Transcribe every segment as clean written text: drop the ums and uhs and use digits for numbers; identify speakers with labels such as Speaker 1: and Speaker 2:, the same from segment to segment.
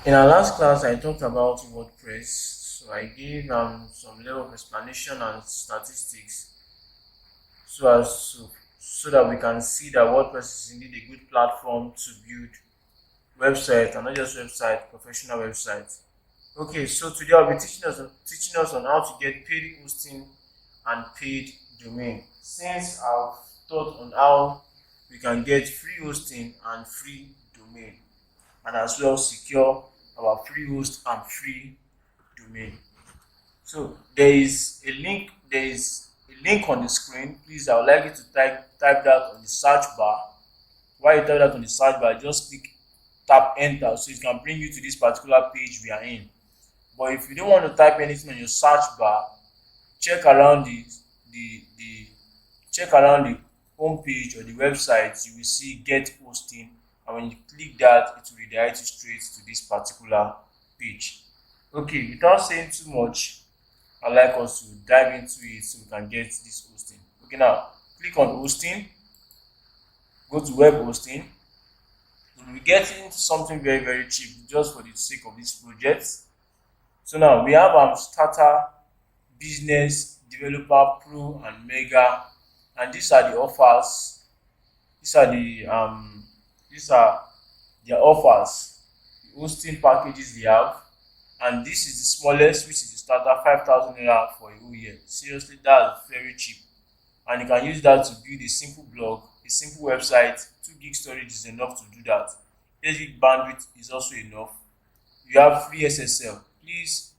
Speaker 1: In our last class, I talked about WordPress. So I gave some level of explanation and statistics so as to, so that we can see that WordPress is indeed a good platform to build website and not just website, professional websites. Okay, so today I'll be teaching us on how to get paid hosting and paid domain. Since I've taught on how we can get free hosting and free domain, and as well secure our free host and free domain. So there is a link on the screen. Please, I would like you to type that on the search bar. While you type that on the search bar, just tap enter so it can bring you to this particular page we are in. But if you don't want to type anything on your search bar, check around the check around the home page or the website. You will see get hosting, and when you click that, it will redirect you straight to this particular page. Okay, without saying too much, I'd like us to dive into it so we can get this hosting. Okay, now click on hosting, go to web hosting. We'll be getting something very, very cheap just for the sake of this project. So now we have starter, business, developer, pro, and mega, and these are the offers. These are their offers, the hosting packages they have, and this is the smallest, which is the starter, 5,000 naira for a whole year. Seriously, that's very cheap, and you can use that to build a simple blog, a simple website. 2 gig storage is enough to do that. 8 gig bandwidth is also enough. You have free SSL. Please,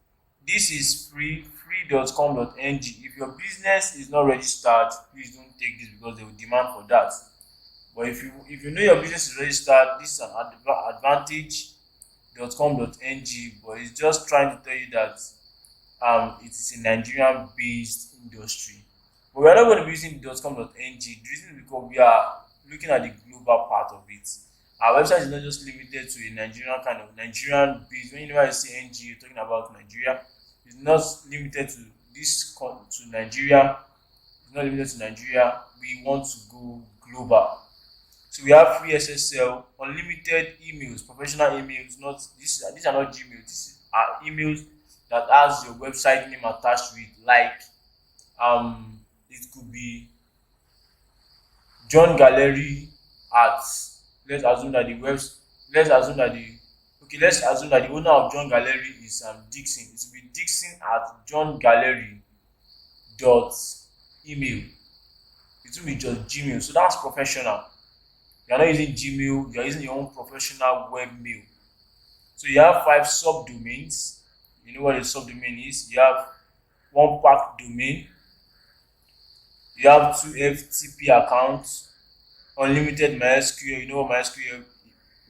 Speaker 1: this is free.com.ng. If your business is not registered, please don't take this because they will demand for that. But if you know your business is registered, this is an advantage.com.ng, but it's just trying to tell you that it is a Nigerian based industry. But we're not going to be using .com.ng. The reason is because we are looking at the global part of it. Our website is not just limited to a Nigerian kind of Nigerian based. Whenever you say NG, you're talking about Nigeria. It's not limited to to Nigeria. It's not limited to Nigeria. We want to go global. So we have free SSL, unlimited emails, professional emails. Not these are not Gmail. These are emails that has your website name attached to it. Like it could be John Gallery at let's assume that the webs let's assume that the okay let's assume that the owner of John Gallery is Dixon. It will be Dixon at John Gallery dot email. It will be just Gmail. So that's professional. You are not using Gmail, you are using your own professional web mail. So you have 5 subdomains. You know what a subdomain is? You have one pack domain, you have 2 FTP accounts, unlimited MySQL. You know what MySQL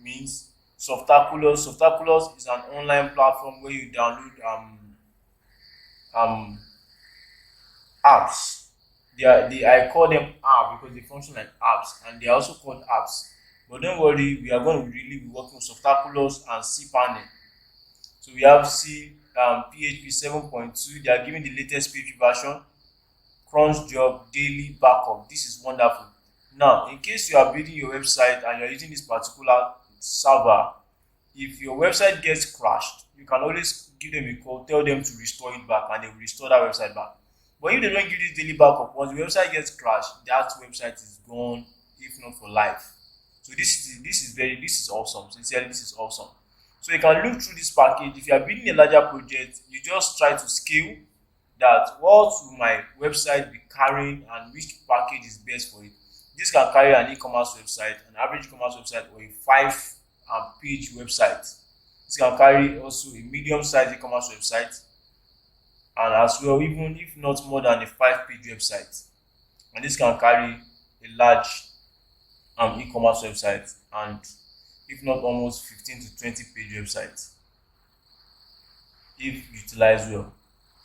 Speaker 1: means? Softaculous is an online platform where you download um apps. I call them apps because they function like apps, and they are also called apps. But don't worry, we are going to really be working with Softaculous and cPanel. So we have PHP 7.2. They are giving the latest PHP version. Crunch job, daily backup. This is wonderful. Now, in case you are building your website and you are using this particular server, if your website gets crashed, you can always give them a call, tell them to restore it back, and they will restore that website back. But if they don't give this daily backup, once the website gets crashed, that website is gone, if not for life. So this is awesome. Sincerely, this is awesome. So you can look through this package. If you are building a larger project, you just try to scale that. What will my website be carrying and which package is best for it? This can carry an e-commerce website, an average e-commerce website, or a 5 page website. This can carry also a medium-sized e-commerce website, and as well, even if not more than a 5 page website. And this can carry a large e-commerce website, and if not almost 15 to 20 page website if utilized well.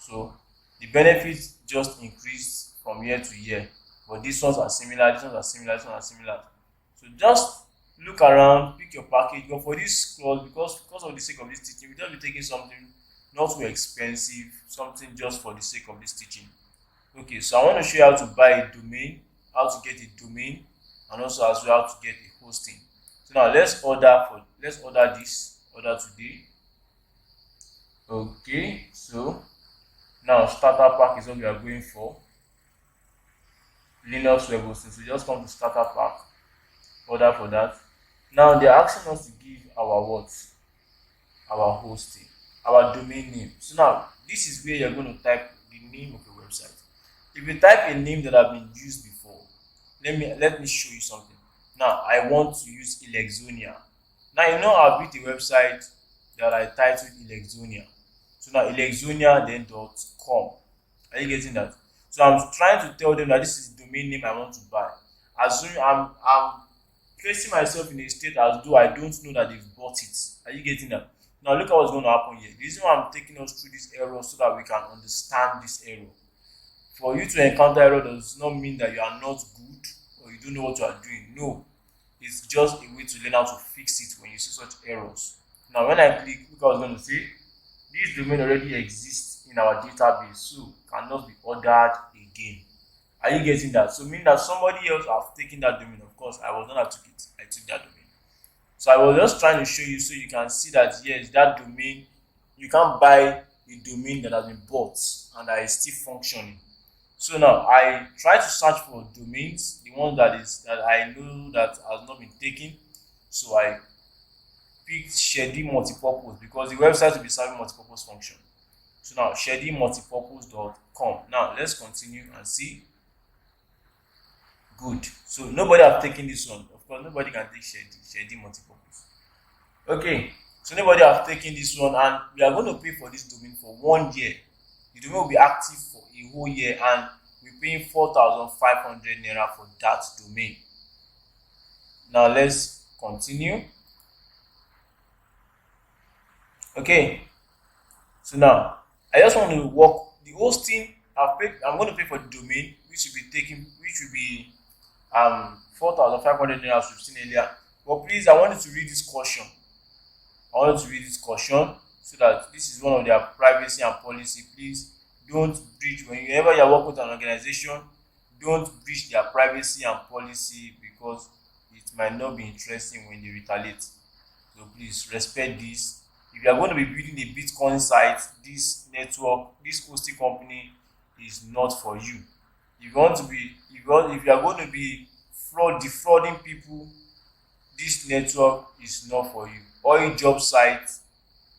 Speaker 1: So the benefits just increase from year to year, but these ones are similar, these ones are similar, these ones are similar. So just look around, pick your package. But for this clause, because of the sake of this teaching, we just be taking something not too expensive, something just for the sake of this teaching. Okay, so I want to show you how to buy a domain, how to get a domain, and also as well how to get a hosting. So now let's order this order today. Okay, so now starter pack is what we are going for. Linux web hosting. So just come to starter pack, order for that. Now they're asking us to give our what? Our hosting, our domain name. So now this is where you're going to type the name of your website. If you type a name that have been used before, let me show you something. Now I want to use Elexonia. Now you know I built a website that I titled Elexonia. So now Elexonia then .com. Are you getting that? So I'm trying to tell them that this is the domain name I want to buy. Assuming I'm placing myself in a state as though I don't know that they've bought it. Are you getting that? Now look at what's going to happen here. The reason why I'm taking us through this error so that we can understand this error. For you to encounter error does not mean that you are not good or you don't know what you are doing. No, it's just a way to learn how to fix it when you see such errors. Now when I click, look what I was going to say. This domain already exists in our database, so cannot be ordered again. Are you getting that? So meaning that somebody else have taken that domain. Of course, I was not I took it. I took that domain. So I was just trying to show you so you can see that yes, that domain, you can't buy a domain that has been bought and that is still functioning. So now I try to search for domains, the one that I know that has not been taken. So I picked Shedi Multipurpose because the website will be serving multipurpose function. So now shedimultipurpose.com. Now let's continue and see. Good. So nobody have taken this one. Of course, nobody can take Shedi multipurpose. Okay. So nobody have taken this one, and we are going to pay for this domain for 1 year. The domain will be active for a whole year, and we're paying 4,500 naira for that domain. Now let's continue. Okay. So now I just want to work the hosting. I'm going to pay for the domain, which will be 4,500 naira as we've seen earlier. But please, I wanted to read this caution. So that this is one of their privacy and policy. Please don't breach whenever you're working with an organization. Don't breach their privacy and policy because it might not be interesting when they retaliate. So please respect this. If you are going to be building a Bitcoin site, this network, this hosting company is not for you. If you are going to be defrauding people, this network is not for you. Oil job site,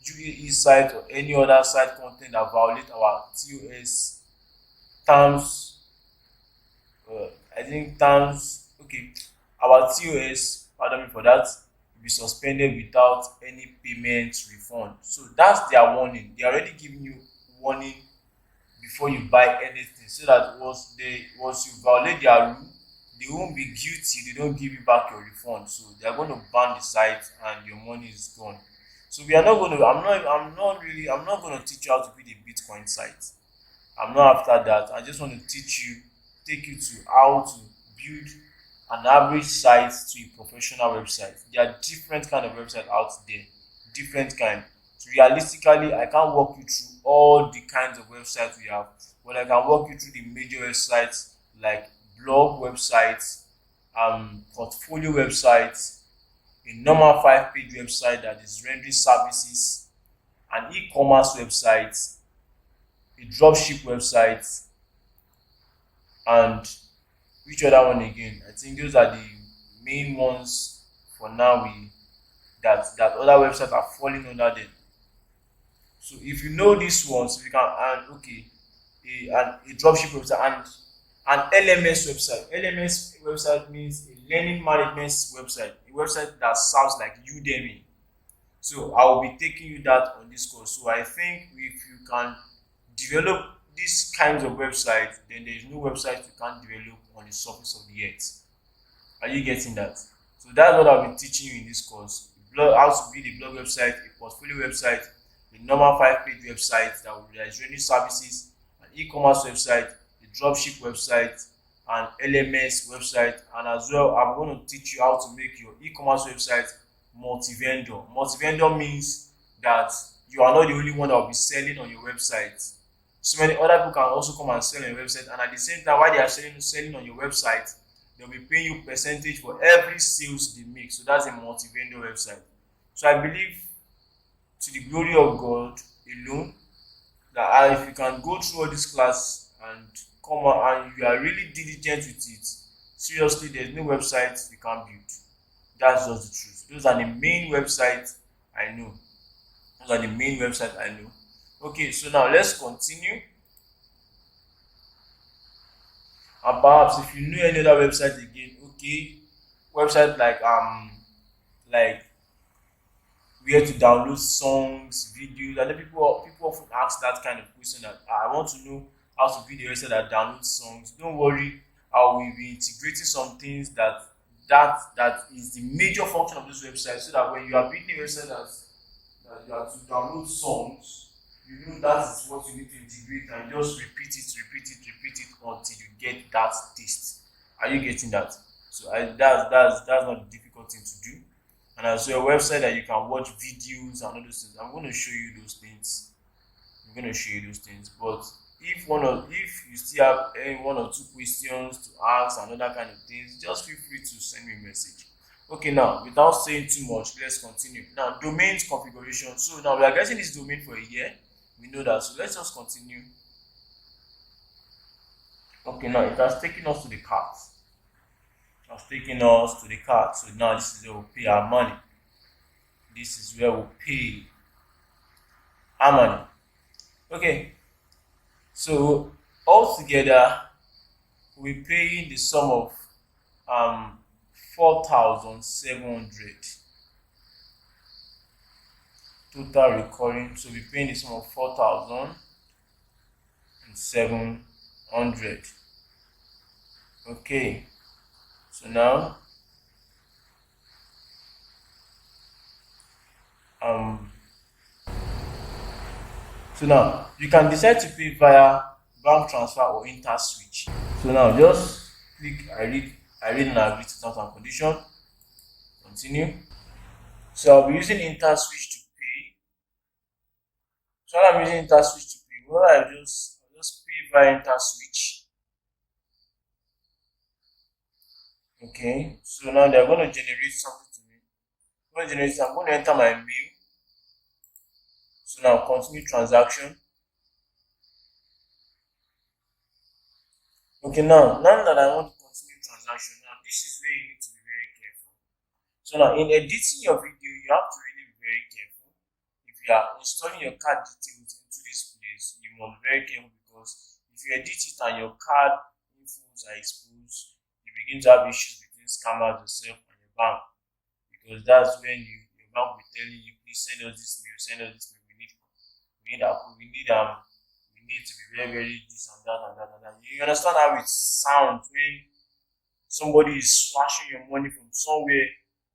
Speaker 1: UAE site, or any other site content that violate our TOS terms, our TOS, pardon me for that, will be suspended without any payment refund. So that's their warning. They are already giving you warning before you buy anything, so that once you violate their rule, they won't be guilty. They don't give you back your refund. So they are going to ban the site and your money is gone. So we are not going to. I'm not going to teach you how to build a Bitcoin site. I'm not after that. I just want to take you to how to build an average site to a professional website. There are different kind of websites out there, different kind. So realistically, I can't walk you through all the kinds of websites we have, but I can walk you through the major websites like blog websites, portfolio websites, a normal 5-page website that is rendering services, an e-commerce website, a dropship website, and which other one again? I think those are the main ones for now. That other websites are falling under them. So if you know these ones, we can a dropship website and an LMS website. LMS website means a learning management website, a website that sounds like Udemy. So I will be taking you that on this course. So I think if you can develop these kinds of websites, then there is no website you can't develop on the surface of the earth. Are you getting that? So that's what I'll be teaching you in this course. How to build a blog website, a portfolio website, a normal 5-page website that is running services, an e-commerce website, a dropship website, an LMS website, and as well I'm going to teach you how to make your e-commerce website multi-vendor. Multi-vendor means that you are not the only one that will be selling on your website. So many other people can also come and sell on your website, and at the same time while they are selling on your website, they'll be paying you percentage for every sales they make. So that's a multi-vendor website. So I believe, to the glory of God, alone. That if you can go through all this class and come out and you are really diligent with it, seriously, there's no website you can't build. That's just the truth. Those are the main websites I know. Those are the main websites I know. Okay, so now let's continue. And perhaps if you know any other website again, okay, website like where to download songs, videos. And then people often ask that kind of question that I want to know how to build a website that downloads songs. Don't worry, I will be integrating some things that is the major function of this website, so that when you are building a website that you have to download songs, you know that is what you need to integrate and just repeat it until you get that taste. Are you getting that? So that's not a difficult thing to do. And also a website that you can watch videos and all those things. I'm going to show you those things. But if you still have any one or two questions to ask and other kind of things, just feel free to send me a message. Okay, now without saying too much, let's continue. Now, domains configuration. So now we are getting this domain for a year. We know that. So let's just continue. Okay, now it has taken us to the cart. So now this is where we pay our money. Okay, so altogether we're paying the sum of 4,700 total recurring. So we're paying the sum of 4,700. Okay, so now you can decide to pay via bank transfer or InterSwitch. So now just click I read and agree to terms and condition. Continue. So I'll be using InterSwitch to pay. So I'm using InterSwitch to pay. Well, I'll just pay via InterSwitch. Okay. So now they're going to generate something to me. I'm going to enter my mail. So now continue transaction. Okay, now that I want to continue transaction, now this is where you need to be very careful. So now in editing your video, you have to really be very careful. If you are installing your card details into this place, you must be very careful, because if you edit it and your card infos are exposed, you begin to have issues between scammers yourself and your bank, because that's when your bank will be telling you, please send us this mail, we need to be very, very this and that and that and that. You understand how it sounds when somebody is slashing your money from somewhere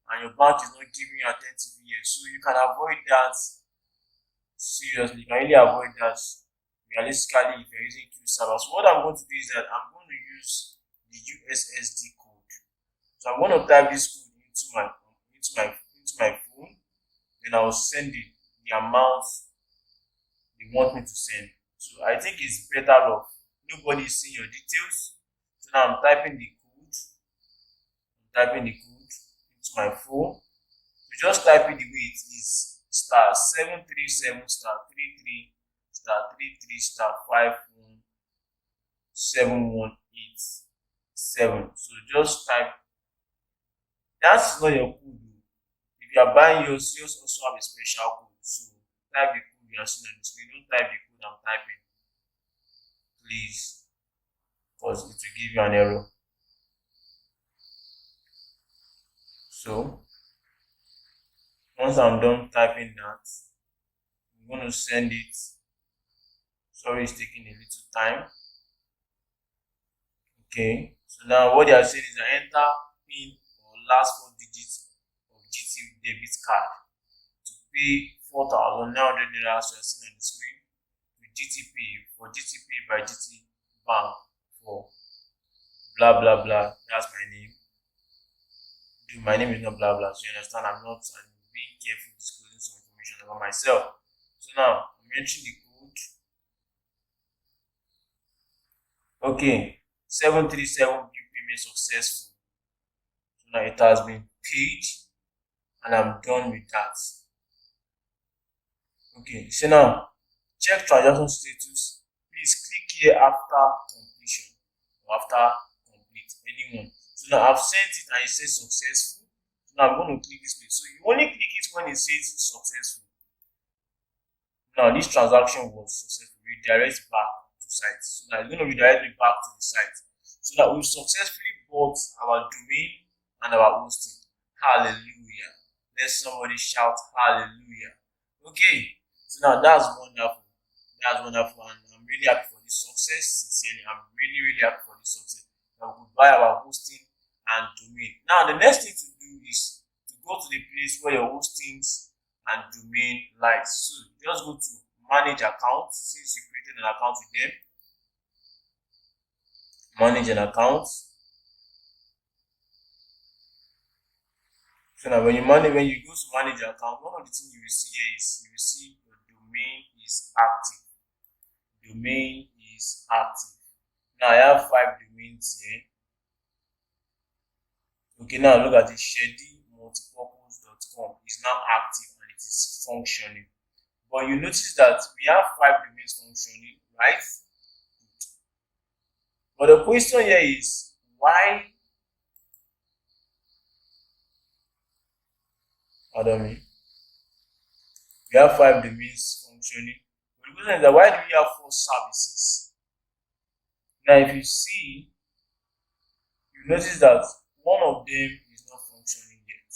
Speaker 1: and your bank is not giving you attentive ears. So you can avoid that. Seriously, you can really avoid that realistically if you're using QServer. So what I'm going to do is that I'm going to use the USSD code. So I'm going to type this code into my phone, then I'll send the amount they want me to send. So I think it's better off. Nobody is seeing your details. So now I'm typing the code. Into my phone. So just type it the way it is. *737*33*33*51 7187. So just type. That's not your code. If you are buying yours also have a special code. So type the code you are seeing on the screen. Don't type the code I'm typing, please, because it will give you an error. So once I'm done typing that, I'm going to send it. Sorry, it's taking a little time. Okay, so now what they are saying is that enter PIN or last 4 digits of GT debit card to pay 4,900 naira, as you are seeing on the screen, with GTP by GT Bank for blah blah blah. That's my name. My name is not blah blah, so you understand I'm being careful disclosing some information about myself. So now I'm entering the code. Okay, 737 bill payment successful. So now it has been paid and I'm done with that. Okay, so now Check transaction status. Please click here after completion or after complete, anyone. So now I've sent it and it says successful. So now I'm going to click this place. So you only click it when it says successful. Now this transaction was successful. Redirect back to site. So now it's going to redirect me back to the site. So that we've successfully bought our domain and our hosting. Hallelujah. Let somebody shout hallelujah. Okay. So now that's wonderful. That's wonderful, and I'm really happy for the success. Sincerely, I'm really happy for the success. That we could buy our hosting and domain. Now, the next thing to do is to go to the place where your hostings and domain lies. So just go to manage account. Since you created an account with them, manage an account. So now when you go to manage your account, one of the things you will see here is you will see your domain is active. Domain is active. Now I have 5 domains here. Okay, now look at it. ShedyMultipurpose.com is now active and it is functioning. But you notice that we have 5 domains functioning, right? But the question here is why? Pardon me. We have 5 domains functioning. But the question is that why do we have 4 services? Now, if you see, you notice that one of them is not functioning yet.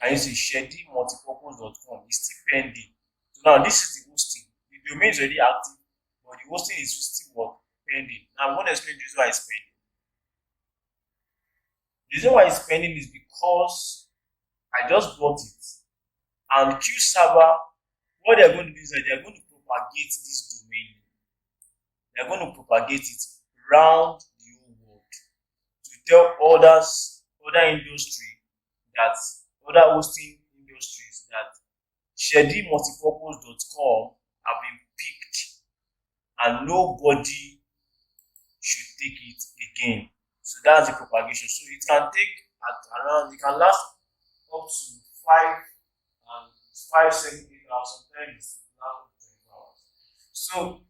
Speaker 1: And you see, ShedyMultipurpose.com is still pending. So now this is the hosting. The domain is already active, but the hosting is still what? Pending. Now I'm going to explain the reason why it's pending. The reason why it's pending is because I just bought it. And QServer, what they're going to do is that they're going to propagate this domain. They're going to propagate it around the whole world to tell other hosting industries that ShedyMultipurpose.com have been picked and nobody should take it again. So that's the propagation. So it can take it can last up to 5, 7, 8 hours, sometimes now 24 hours. So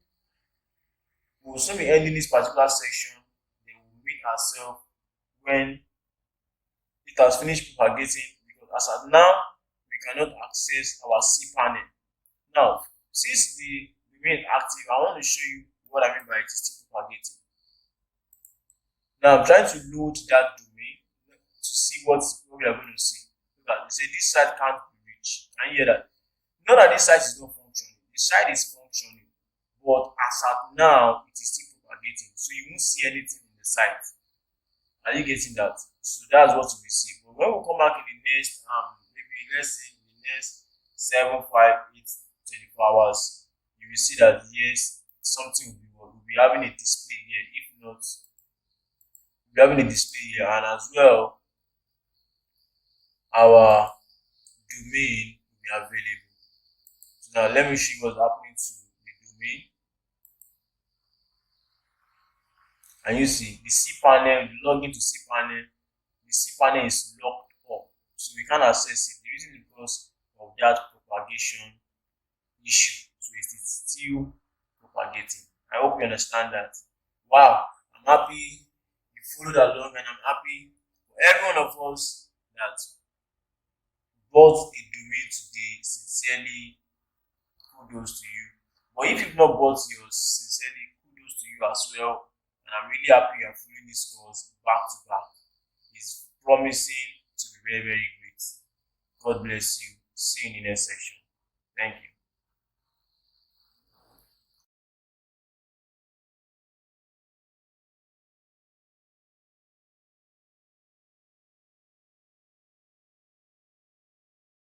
Speaker 1: we will soon be ending this particular section. Then we'll meet ourselves when it has finished propagating, because as of now we cannot access our cPanel. Now, since the domain active, I want to show you what I mean by it is still propagating. Now I'm trying to load that domain to see what we are going to see. Look at it. Say this site can't be reached. Can you hear that? Not that this site is not functioning. The site is functioning, but as at now it is still propagating. So you won't see anything in the site. Are you getting that? So that's what we see. But when we come back in the next maybe let's say in the next 7, 5, 8, 24 hours, you will see that yes, something will be having a display here. If not, we'll be having a display here, and as well our domain will be available. So now let me show you what's happening to the domain. And you see the cPanel, you log into cPanel, the cPanel is locked up, so we can't access it. The reason is because of that propagation issue. So it's still propagating. I hope you understand that. Wow, I'm happy you followed along, and I'm happy for every one of us that bought a domain today. Sincerely, kudos to you. But if you've not bought yours, sincerely, kudos to you as well. And I'm really happy you're following this course back to back. It's promising to be very, very great. God bless you. See you in the next section. Thank you.